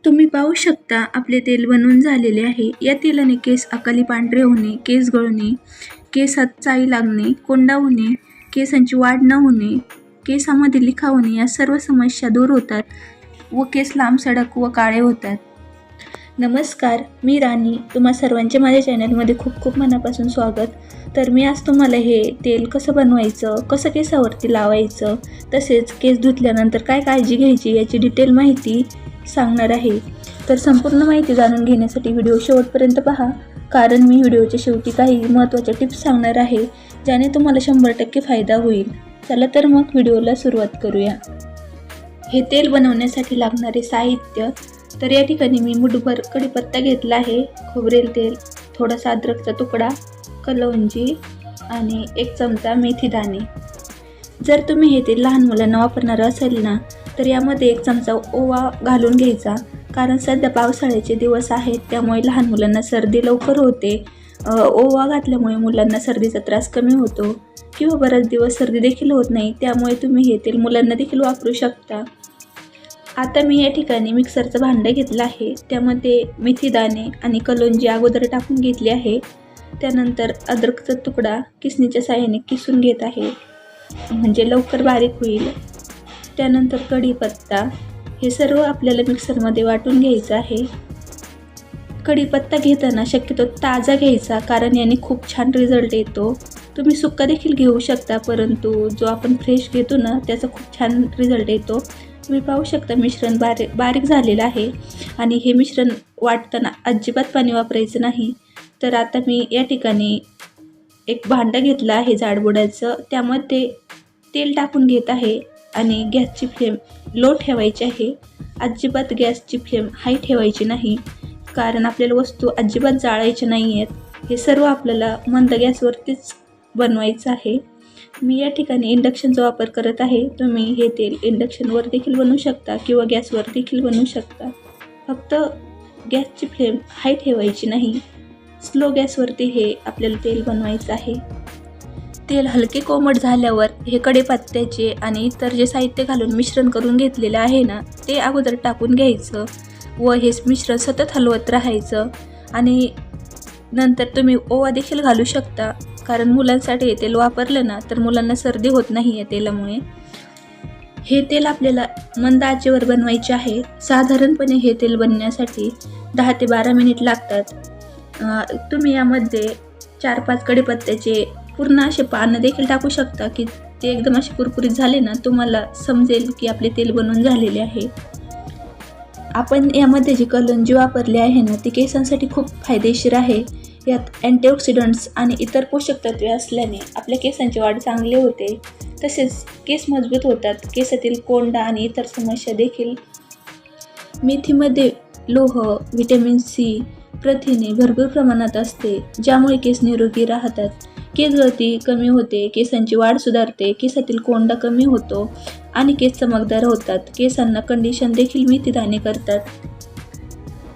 तुम्ही पाहू शकता आपले तेल बनवून झालेले आहे. या तेलाने केस अकाली पांढरे होणे, केस गळणे, केसात चाळी लागणे, कोंडा होणे, केसांची वाढ न होणे, केसामध्ये लिखा होणे या सर्व समस्या दूर होतात व केस लांब सडक व काळे होतात. नमस्कार, मी राणी. तुम्हा सर्वांचे माझ्या चॅनलमध्ये खूप खूप मनापासून स्वागत. तर मी आज तुम्हाला हे तेल कसं बनवायचं, कसं केसावरती लावायचं, तसेच केस धुतल्यानंतर काय काळजी घ्यायची याची डिटेल माहिती सांगणार आहे. तर संपूर्ण माहिती जाणून घेण्यासाठी व्हिडिओ शेवटपर्यंत पहा, कारण मी व्हिडिओच्या शेवटी काही महत्त्वाच्या टिप्स सांगणार आहे ज्याने तुम्हाला 100% फायदा होईल. चला तर मग व्हिडिओला सुरुवात करूया. हे तेल बनवण्यासाठी लागणारे साहित्य. तर या ठिकाणी मी मुठभर कढीपत्ता घेतला आहे, खोबरेल तेल, थोडासा अद्रकचा तुकडा, कलौंजी आणि 1 चमचा मेथी दाणे. जर तुम्ही हे तेल लहान मुलांना वापरणार असेल ना, तर यामध्ये 1 चमचा ओवा घालून घ्यायचा, कारण सध्या पावसाळ्याचे दिवस आहेत त्यामुळे लहान मुलांना सर्दी लवकर होते. ओवा घातल्यामुळे मुलांना सर्दीचा त्रास कमी होतो किंवा बराच दिवस सर्दी देखील होत नाही, त्यामुळे तुम्ही हे तेल मुलांना देखील वापरू शकता. आता मी या ठिकाणी मिक्सरचं भांडं घेतलं आहे, त्यामध्ये मेथी दाणे आणि कलौंजी अगोदर टाकून घेतली आहे. त्यानंतर अद्रकचा तुकडा किसणीच्या साहाय्याने किसून घेत आहे, म्हणजे लवकर बारीक होईल. त्यानंतर कढीपत्ता, हे सर्व आपल्याला मिक्सरमध्ये वाटून घ्यायचं आहे. कढीपत्ता घेताना शक्यतो ताजा घ्यायचा, कारण याने खूप छान रिझल्ट येतो. तुम्ही सुक्का देखील घेऊ शकता, परंतु जो आपण फ्रेश घेतो ना त्याचा खूप छान रिझल्ट येतो. तुम्ही पाहू शकता मिश्रण बारीक झालेलं आहे आणि हे मिश्रण वाटताना अजिबात पाणी वापरायचं नाही. तर आता मी या ठिकाणी एक भांडं घेतलं आहे जाडबुडाचं, त्यामध्ये तेल टाकून घेत आहे आणि गॅसची फ्लेम लो ठेवायची आहे. अजिबात गॅसची फ्लेम हाय ठेवायची नाही, कारण आपल्याला वस्तू अजिबात जाळायच्या नाही आहेत. हे सर्व आपल्याला मंद गॅसवरतीच बनवायचं आहे. मी या ठिकाणी इंडक्शनचा वापर करत आहे. तुम्ही हे तेल इंडक्शनवर देखील बनवू शकता किंवा गॅसवर देखील बनवू शकता. फक्त गॅसची फ्लेम हाय ठेवायची नाही, स्लो गॅसवरती हे आपल्याला तेल बनवायचं आहे. तेल हलके कोमट झाल्यावर हे कढीपत्त्याचे आणि इतर जे साहित्य घालून मिश्रण करून घेतलेलं आहे ना, ते अगोदर टाकून घ्यायचं व हे मिश्रण सतत हलवत राहायचं. आणि नंतर तुम्ही ओवा देखील घालू शकता, कारण मुलांसाठी हे तेल वापरलं ना तर मुलांना सर्दी होत नाही या तेलामुळे. हे तेल आपल्याला मंद आचेवर बनवायचे आहे. साधारणपणे हे तेल बनण्यासाठी 10 ते 12 मिनिट लागतात. तुम्ही यामध्ये 4-5 कढीपत्त्याचे पूर्ण असे पानं देखील टाकू शकता, की ते एकदम असे कुरकुरीत झाले ना तुम्हाला समजेल की आपले तेल बनवून झालेले आहे. आपण यामध्ये जी कलौंजी वापरली आहे ना ती केसांसाठी खूप फायदेशीर आहे. यात अँटीऑक्सिडंट्स आणि इतर पोषक तत्वे असल्याने आपल्या केसांची वाढ चांगली होते, तसेच केस मजबूत होतात. केसातील कोंडा आणि इतर समस्या देखील. मेथीमध्ये लोह, व्हिटॅमिन सी, प्रथिने भरपूर प्रमाणात असते, ज्यामुळे केस निरोगी राहतात. केस गळती कमी होते, केसांची वाढ सुधारते, केसातील कोंडा कमी होतो आणि केस चमकदार होतात. केसांना कंडिशन देखील मेथी दाणे करतात.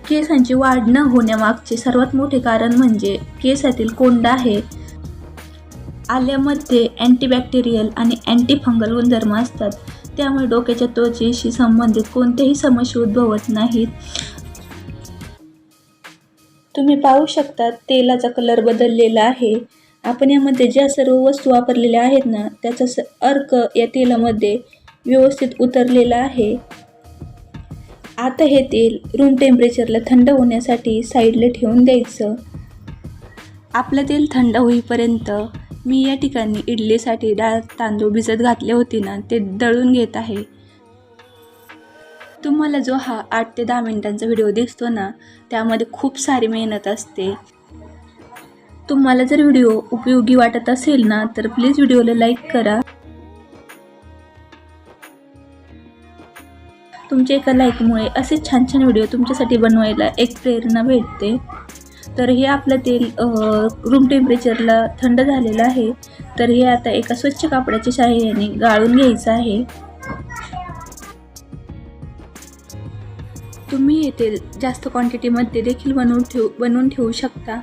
केसांची वाढ न होण्यामागचे सर्वात मोठे कारण म्हणजे केसातील कोंडा आहे. आल्यामध्ये अँटीबॅक्टेरियल आणि अँटीफंगल गुणधर्म असतात, त्यामुळे डोक्याच्या त्वचेशी संबंधित कोणत्याही समस्या उद्भवत नाहीत. तुम्ही पाहू शकता तेलाचा कलर बदललेला आहे. आपण यामध्ये ज्या सर्व वस्तू वापरलेल्या आहेत ना त्याचा अर्क या तेलामध्ये व्यवस्थित उतरलेला आहे. आता हे तेल रूम टेम्परेचरला थंड होण्यासाठी साईडला ठेवून द्यायचं. आपलं तेल थंड होईपर्यंत मी या ठिकाणी इडलीसाठी डाळ तांदूळ भिजत घातले होते ना ते दळून घेत आहे. तुम्हाला जो हा 8 ते 10 मिनिटांचा व्हिडिओ दिसतो ना त्यामध्ये खूप सारी मेहनत असते. तुम्हाला जर व्हिडिओ उपयोगी वाटत असेल ना तर प्लीज व्हिडिओला लाईक करा. तुमच्या एका लाईकमुळे असे छान छान व्हिडिओ तुमच्यासाठी बनवायला एक प्रेरणा भेटते. तर हे आपलं तेल रूम टेम्परेचरला थंड झालेलं आहे. तर हे आता एका स्वच्छ कापडाच्या सहाय्याने गाळून घ्यायचं आहे. तुम्ही हे तेल जास्त क्वांटिटीमध्ये देखील बनवून ठेवू शकता,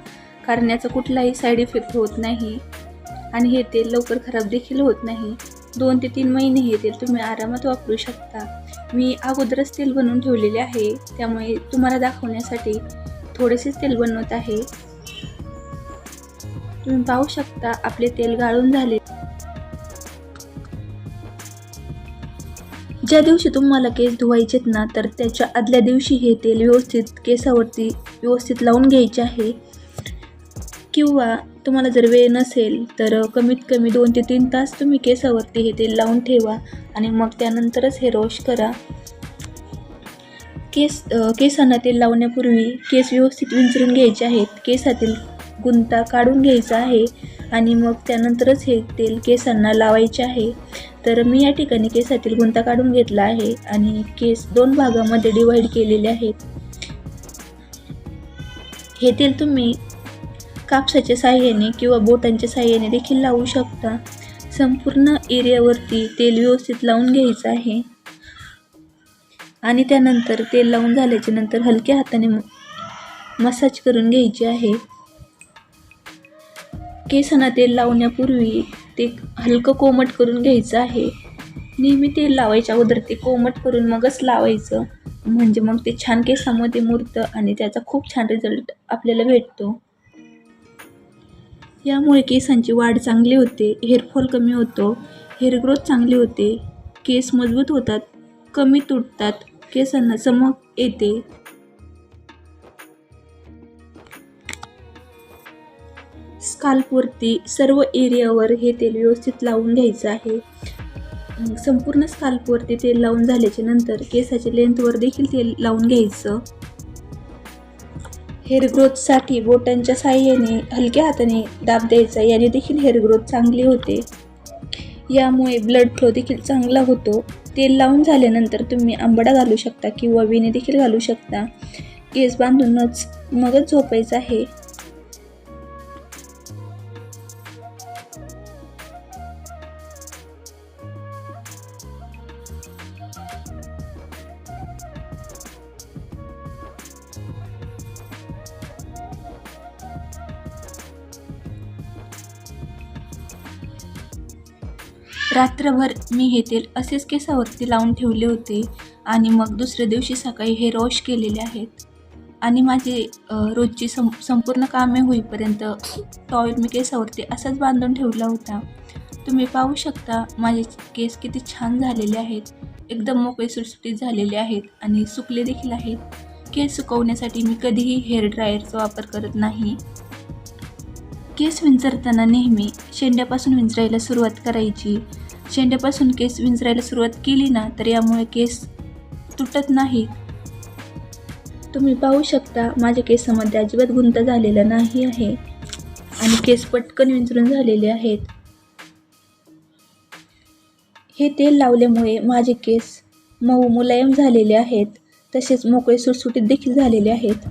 कारण याचा कुठलाही साईड इफेक्ट होत नाही आणि हे तेल लवकर खराब देखील होत नाही. 2 ते 3 महिने हे तेल तुम्ही आरामात वापरू शकता. मी अगोदरच तेल बनवून ठेवलेले आहे, त्यामुळे तुम्हाला दाखवण्यासाठी थोडेसेच तेल बनवत आहे. तुम्ही पाहू शकता आपले तेल गाळून झाले. ज्या दिवशी तुम्हाला केस धुवायचेत ना, तर त्याच्या आदल्या दिवशी हे तेल व्यवस्थित केसावरती व्यवस्थित लावून घ्यायचे आहे. किंवा तुम्हाला जर वेळ नसेल तर कमीत कमी 2 ते 3 तास तुम्ही केसावरती हे तेल लावून ठेवा आणि मग त्यानंतरच हेअर वॉश करा. केसांना तेल लावण्यापूर्वी केस व्यवस्थित विंचरून घ्यायचे आहेत. केसातील गुंता काढून घ्यायचा आहे आणि मग त्यानंतरच हे तेल केसांना लावायचे आहे. तर मी या ठिकाणी केसातील गुंता काढून घेतला आहे आणि केस 2 भागामध्ये डिवाइड केलेले आहेत. हे तेल तुम्ही कापसाच्या साहाय्याने किंवा बोटांच्या साहाय्याने देखील लावू शकता. संपूर्ण एरियावरती तेल व्यवस्थित लावून घ्यायचं आहे आणि त्यानंतर तेल लावून झाल्याच्या नंतर हलक्या हाताने मसाज करून घ्यायचे आहे. केसांना तेल लावण्यापूर्वी ते हलकं कोमट करून घ्यायचं आहे. नेहमी तेल लावायच्या अगोदर ते कोमट करून मगच लावायचं, म्हणजे मग ते छान केसामध्ये मुरतं आणि त्याचा खूप छान रिझल्ट आपल्याला भेटतो. यामुळे केसांची वाढ चांगली होते, हेअरफॉल कमी होतो, हेअर ग्रोथ चांगली होते, केस मजबूत होतात, कमी तुटतात, केसांना चमक येते. स्काल्पवरती सर्व एरियावर हे तेल व्यवस्थित लावून घ्यायचं आहे. संपूर्ण स्काल्पवरती तेल लावून झाल्याच्या नंतर केसाच्या लेंथवर देखील तेल लावून घ्यायचं. हेअर ग्रोथसाठी बोटांच्या साहाय्याने हलक्या हाताने दाब द्यायचा, याने देखील हेअर ग्रोथ चांगली होते. यामुळे ब्लड फ्लो देखील चांगला होतो. तेल लावून झाल्यानंतर तुम्ही आंबाडा घालू शकता किंवा वेणी देखील घालू शकता. केस बांधूनच मगच झोपायचं आहे. रात्रभर मी हे तेल असेच केसावरती लावून ठेवले होते आणि मग दुसऱ्या दिवशी सकाळी हेअर वॉश केलेले आहेत आणि माझे रोजची संपूर्ण कामे होईपर्यंत टॉवेल मी केसावरती असाच बांधून ठेवला होता. तुम्ही पाहू शकता माझे केस किती छान झालेले आहेत, एकदम मोकळे सुटसुटीत झालेले आहेत आणि सुकले देखील आहेत. केस सुकवण्यासाठी मी कधीही हेअर ड्रायरचा वापर करत नाही. केस विंचरताना नेहमी शेंड्यापासून विंचरायला सुरुवात करायची. शेंड्यापासून केस विंचरायला सुरुवात केली ना, तर यामुळे केस तुटत नाहीत. तुम्ही पाहू शकता माझ्या केसामध्ये अजिबात गुंता झालेला नाही आहे आणि केस पटकन विंचरून झालेले आहेत. हे तेल लावल्यामुळे माझे केस मऊ मुलायम झालेले आहेत, तसेच मोकळे सुटसुटीत देखील झालेले आहेत.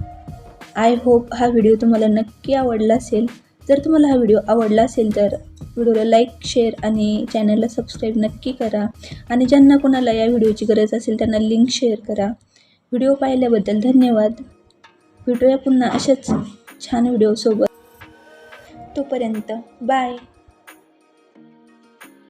आय होप हा व्हिडिओ तुम्हाला नक्की आवडला असेल. जर तुम्हाला हा व्हिडिओ आवडला असेल तर व्हिडिओला लाईक, शेअर आणि चॅनलला सबस्क्राईब नक्की करा आणि ज्यांना कोणाला या व्हिडिओची गरज असेल त्यांना लिंक शेअर करा. व्हिडिओ पाहिल्याबद्दल धन्यवाद. भेटूया पुन्हा अशाच छान व्हिडिओसोबत. तोपर्यंत बाय.